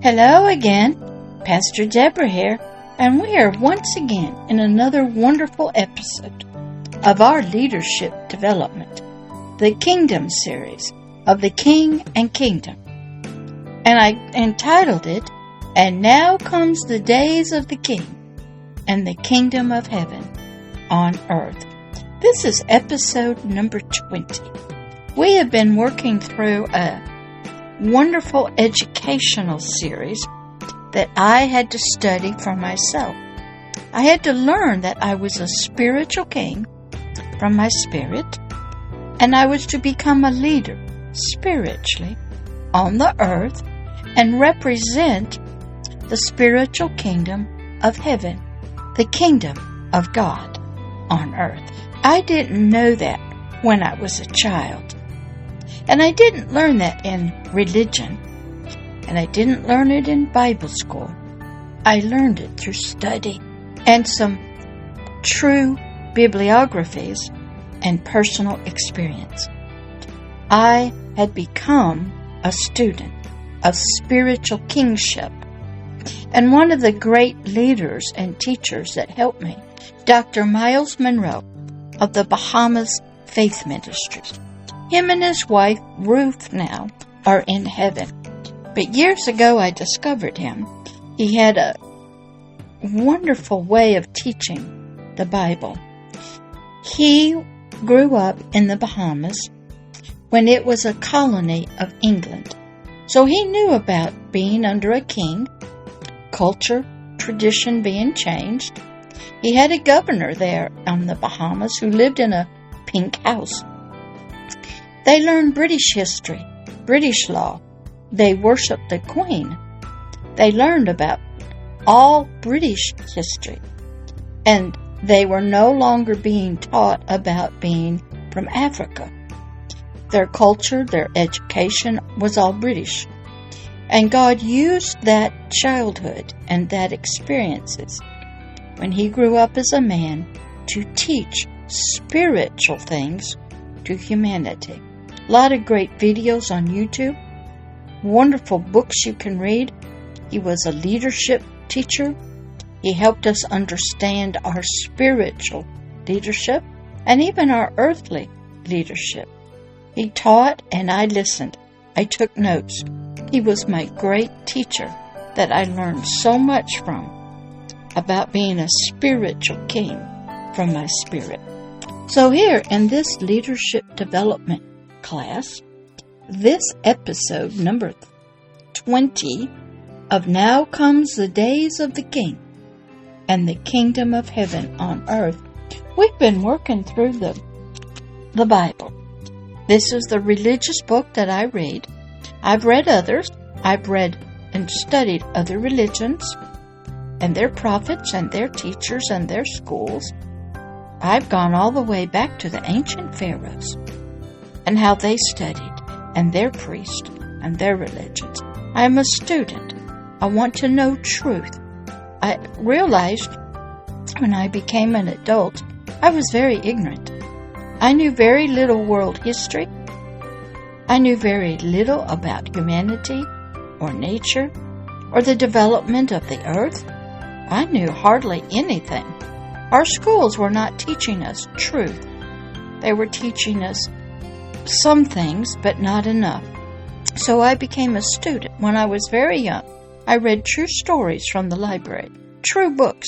Hello again, Pastor Deborah here, and we are once again in another wonderful episode of our leadership development, the Kingdom series of the King and Kingdom. And I entitled it, And Now Comes the Days of the King and the Kingdom of Heaven on Earth. This is episode number 20. We have been working through a wonderful educational series that I had to study for myself. I had to learn that I was a spiritual king from my spirit, and I was to become a leader spiritually on the earth and represent the spiritual kingdom of heaven, the kingdom of God on earth. I didn't know that when I was a child. And I didn't learn that in religion, and I didn't learn it in Bible school. I learned it through study and some true bibliographies and personal experience. I had become a student of spiritual kingship, and one of the great leaders and teachers that helped me, Dr. Myles Munroe of the Bahamas Faith Ministries. Him and his wife, Ruth, now are in heaven. But years ago, I discovered him. He had a wonderful way of teaching the Bible. He grew up in the Bahamas when it was a colony of England. So he knew about being under a king, culture, tradition being changed. He had a governor there on the Bahamas who lived in a pink house. They learned British history, British law. They worshiped the Queen. They learned about all British history. And they were no longer being taught about being from Africa. Their culture, their education was all British. And God used that childhood and that experiences when he grew up as a man to teach spiritual things to humanity. A lot of great videos on YouTube, wonderful books you can read. He was a leadership teacher. He helped us understand our spiritual leadership and even our earthly leadership. He taught and I listened. I took notes. He was my great teacher that I learned so much from about being a spiritual king from my spirit. So here in this leadership development class, this episode number 20 of Now Comes the Days of the King and the Kingdom of Heaven on Earth, we've been working through the Bible. This is the religious book that I read. I've read others. I've read and studied other religions and their prophets and their teachers and their schools. I've gone all the way back to the ancient pharaohs and how they studied, and their priests, and their religions. I am a student. I want to know truth. I realized when I became an adult, I was very ignorant. I knew very little world history. I knew very little about humanity, or nature, or the development of the earth. I knew hardly anything. Our schools were not teaching us truth. They were teaching us some things, but not enough. So I became a student. When I was very young, I read true stories from the library, true books.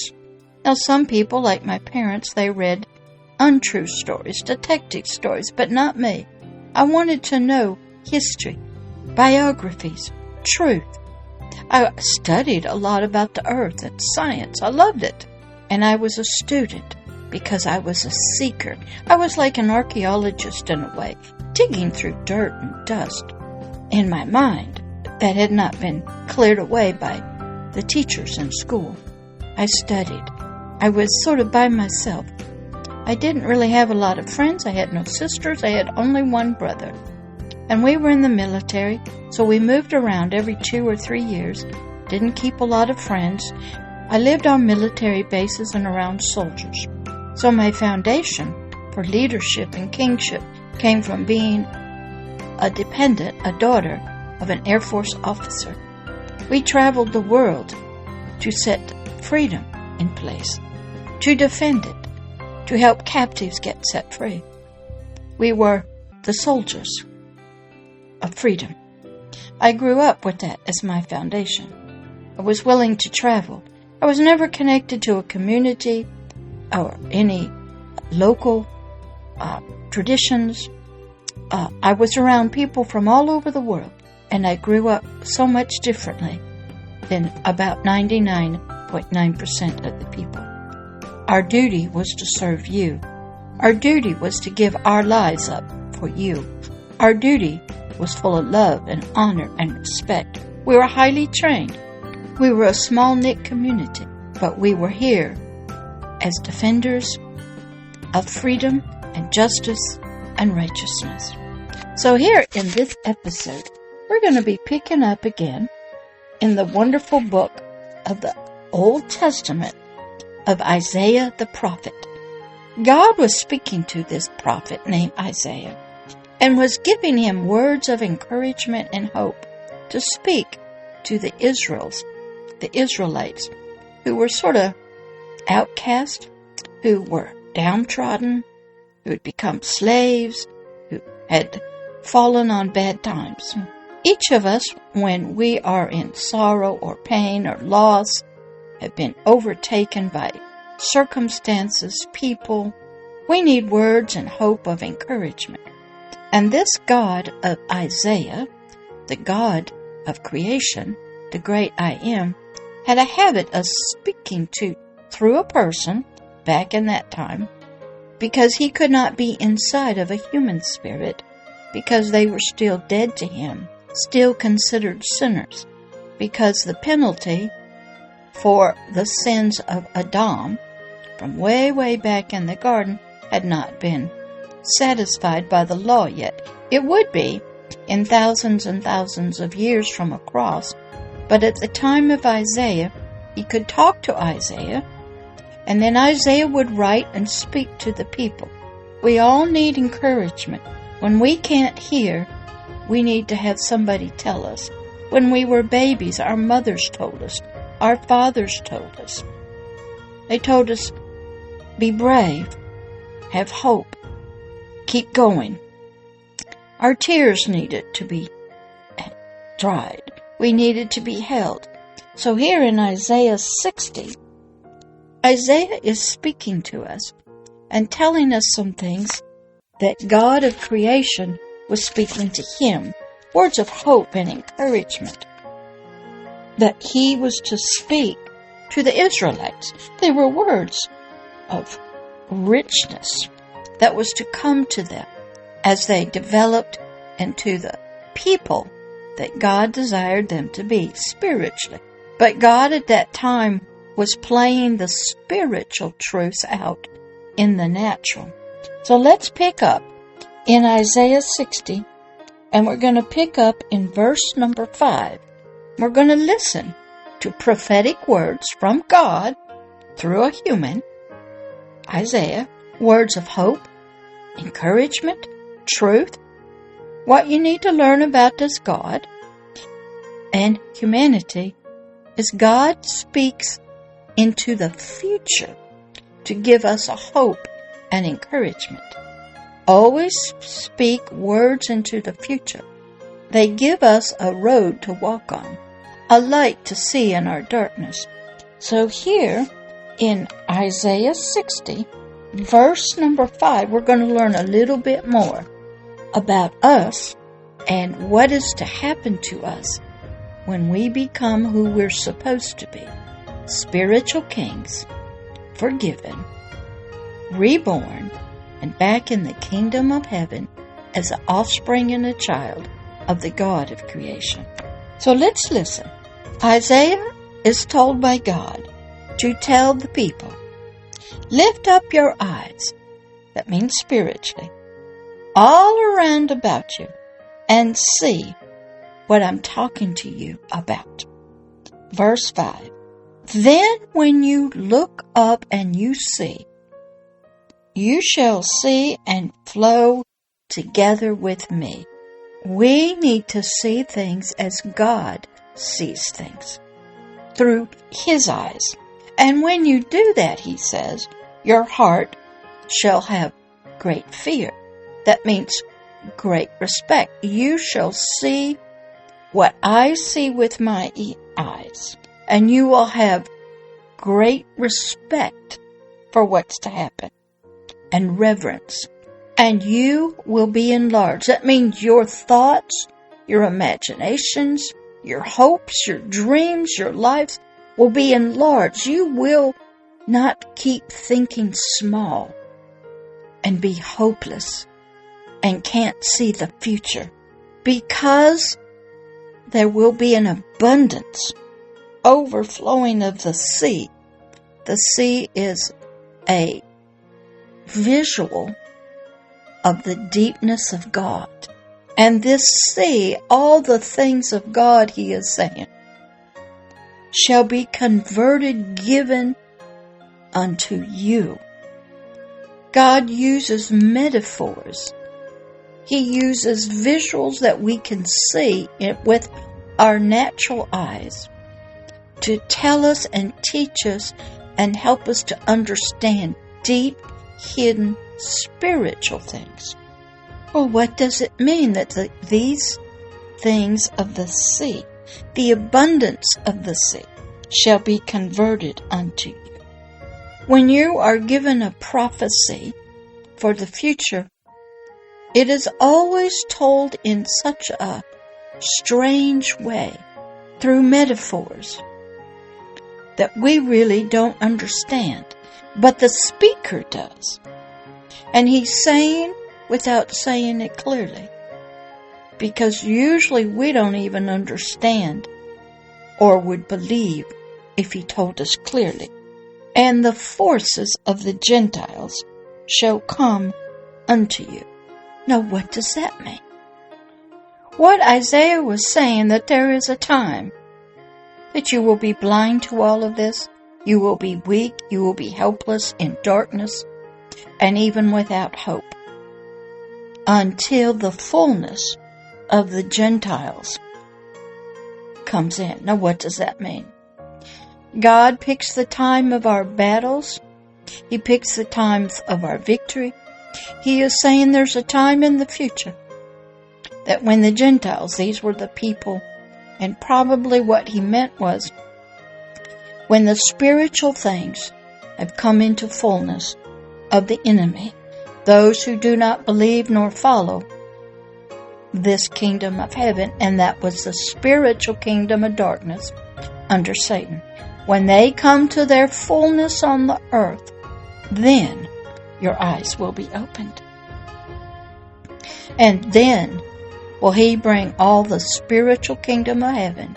Now, some people, like my parents, they read untrue stories, detective stories, but not me. I wanted to know history, biographies, truth. I studied a lot about the earth and science. I loved it. And I was a student because I was a seeker. I was like an archaeologist in a way, digging through dirt and dust in my mind that had not been cleared away by the teachers in school. I studied. I was sort of by myself. I didn't really have a lot of friends. I had no sisters. I had only one brother. And we were in the military, so we moved around every 2 or 3 years. Didn't keep a lot of friends. I lived on military bases and around soldiers. So my foundation for leadership and kingship came from being a dependent, a daughter of an Air Force officer. We traveled the world to set freedom in place, to defend it, to help captives get set free. We were the soldiers of freedom. I grew up with that as my foundation. I was willing to travel. I was never connected to a community or any local traditions. I was around people from all over the world, and I grew up so much differently than about 99.9% of the people. Our duty was to serve you. Our duty was to give our lives up for you. Our duty was full of love and honor and respect. We were highly trained. We were a small-knit community, but we were here as defenders of freedom and justice and righteousness. So here in this episode, we're going to be picking up again in the wonderful book of the Old Testament of Isaiah the prophet. God was speaking to this prophet named Isaiah and was giving him words of encouragement and hope to speak to the Israelites, who were sort of outcast, who were downtrodden, who had become slaves, who had fallen on bad times. Each of us, when we are in sorrow or pain or loss, have been overtaken by circumstances, people, we need words and hope of encouragement. And this God of Isaiah, the God of creation, the great I Am, had a habit of speaking through a person back in that time, because he could not be inside of a human spirit, because they were still dead to him, still considered sinners, because the penalty for the sins of Adam from way, way back in the garden had not been satisfied by the law yet. It would be in thousands and thousands of years from a cross, but at the time of Isaiah, he could talk to Isaiah, and then Isaiah would write and speak to the people. We all need encouragement. When we can't hear, we need to have somebody tell us. When we were babies, our mothers told us, our fathers told us. They told us, be brave, have hope, keep going. Our tears needed to be dried. We needed to be held. So here in Isaiah 60, Isaiah is speaking to us and telling us some things that God of creation was speaking to him, words of hope and encouragement, that he was to speak to the Israelites. They were words of richness that was to come to them as they developed into the people that God desired them to be spiritually. But God at that time was playing the spiritual truths out in the natural. So let's pick up in Isaiah 60, and we're going to pick up in verse number 5. We're going to listen to prophetic words from God through a human, Isaiah, words of hope, encouragement, truth, what you need to learn about this God and humanity is God speaks into the future to give us a hope and encouragement. Always speak words into the future. They give us a road to walk on, a light to see in our darkness. So here in Isaiah 60, verse number 5, we're going to learn a little bit more about us and what is to happen to us when we become who we're supposed to be. Spiritual kings, forgiven, reborn, and back in the kingdom of heaven as an offspring and a child of the God of creation. So let's listen. Isaiah is told by God to tell the people, lift up your eyes, that means spiritually, all around about you, and see what I'm talking to you about. Verse 5. Then when you look up and you see, you shall see and flow together with me. We need to see things as God sees things through His eyes. And when you do that, He says, your heart shall have great fear. That means great respect. You shall see what I see with my eyes, and you will have great respect for what's to happen, and reverence, and you will be enlarged. That means your thoughts, your imaginations, your hopes, your dreams, your lives will be enlarged. You will not keep thinking small and be hopeless and can't see the future, because there will be an abundance, overflowing of the sea. The sea is a visual of the deepness of God. And this sea, all the things of God, He is saying, shall be converted, given unto you. God uses metaphors. He uses visuals that we can see with our natural eyes to tell us and teach us and help us to understand deep, hidden, spiritual things. Well, what does it mean that these things of the sea, the abundance of the sea, shall be converted unto you? When you are given a prophecy for the future, it is always told in such a strange way, through metaphors, that we really don't understand. But the speaker does. And he's saying without saying it clearly. Because usually we don't even understand or would believe if he told us clearly. And the forces of the Gentiles shall come unto you. Now, what does that mean? What Isaiah was saying, that there is a time that you will be blind to all of this. You will be weak. You will be helpless in darkness and even without hope until the fullness of the Gentiles comes in. Now, what does that mean? God picks the time of our battles. He picks the times of our victory. He is saying there's a time in the future that when the Gentiles, these were the people, and probably what he meant was when the spiritual things have come into fullness of the enemy, those who do not believe nor follow this kingdom of heaven, and that was the spiritual kingdom of darkness under Satan. When they come to their fullness on the earth, then your eyes will be opened. And then will he bring all the spiritual kingdom of heaven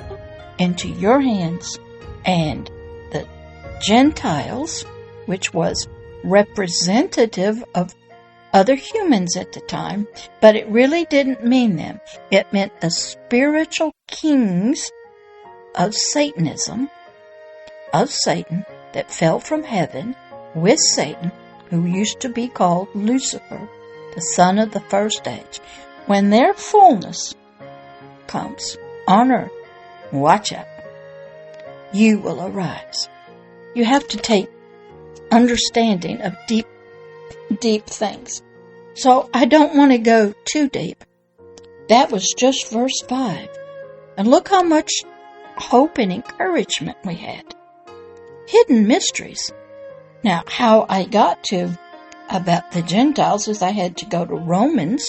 into your hands, and the Gentiles, which was representative of other humans at the time, but it really didn't mean them. It meant the spiritual kings of Satanism, of Satan, that fell from heaven with Satan, who used to be called Lucifer, the son of the first age. When their fullness comes on earth, watch out, you will arise. You have to take understanding of deep things. So I don't want to go too deep. That was just verse 5. And look how much hope and encouragement we had. Hidden mysteries. Now, how I got to about the Gentiles is I had to go to Romans,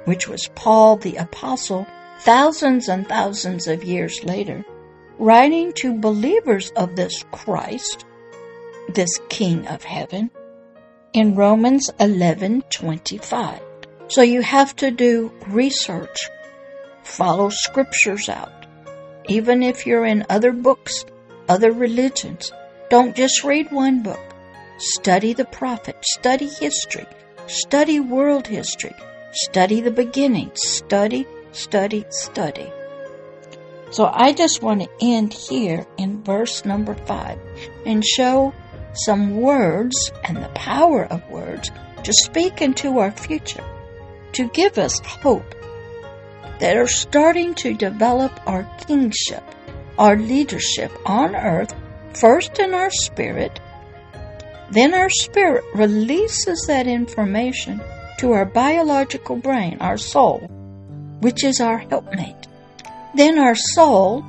which was Paul the Apostle, thousands and thousands of years later, writing to believers of this Christ, this King of Heaven, in Romans 11:25. So you have to do research, follow scriptures out. Even if you're in other books, other religions, don't just read one book. Study the prophets, study history, study world history, study the beginning, study. So I just want to end here in verse number 5 and show some words and the power of words to speak into our future, to give us hope that are starting to develop our kingship, our leadership on earth, first in our spirit. Then our spirit releases that information to our biological brain, our soul, which is our helpmate. Then our soul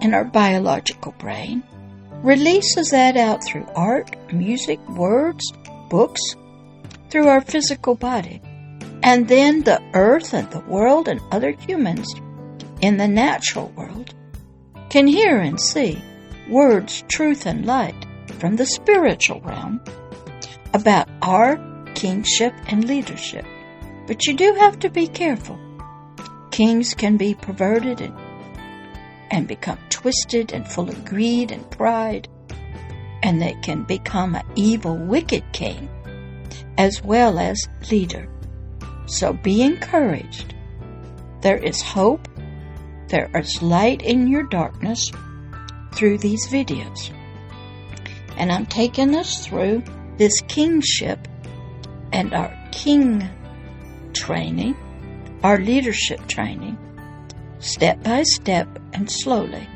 and our biological brain releases that out through art, music, words, books, through our physical body. And then the earth and the world and other humans in the natural world can hear and see words, truth, and light from the spiritual realm about our kingship and leadership. But you do have to be careful. Kings can be perverted and become twisted and full of greed and pride, and they can become an evil, wicked king as well as leader. So be encouraged. There is hope. There is light in your darkness through these videos. And I'm taking us through this kingship and our king training, our leadership training, step by step and slowly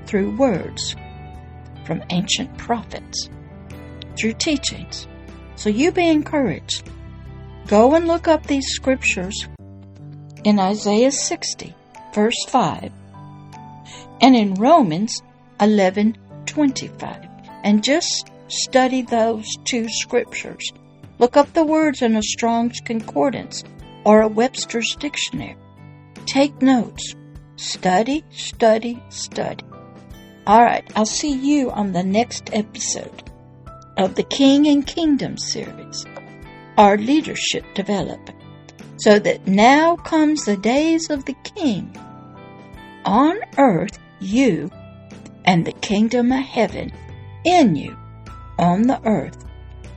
through words from ancient prophets, through teachings. So you be encouraged. Go and look up these scriptures in Isaiah 60, verse 5, and in Romans 11:25, and just study those two scriptures. Look up the words in a Strong's Concordance or a Webster's Dictionary. Take notes. Study, study, study. All right, I'll see you on the next episode of the King and Kingdom series, our leadership development, so that now comes the days of the King. On earth, you, and the kingdom of heaven in you, on the earth.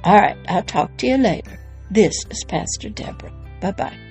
All right, I'll talk to you later. This is Pastor Deborah. Bye-bye.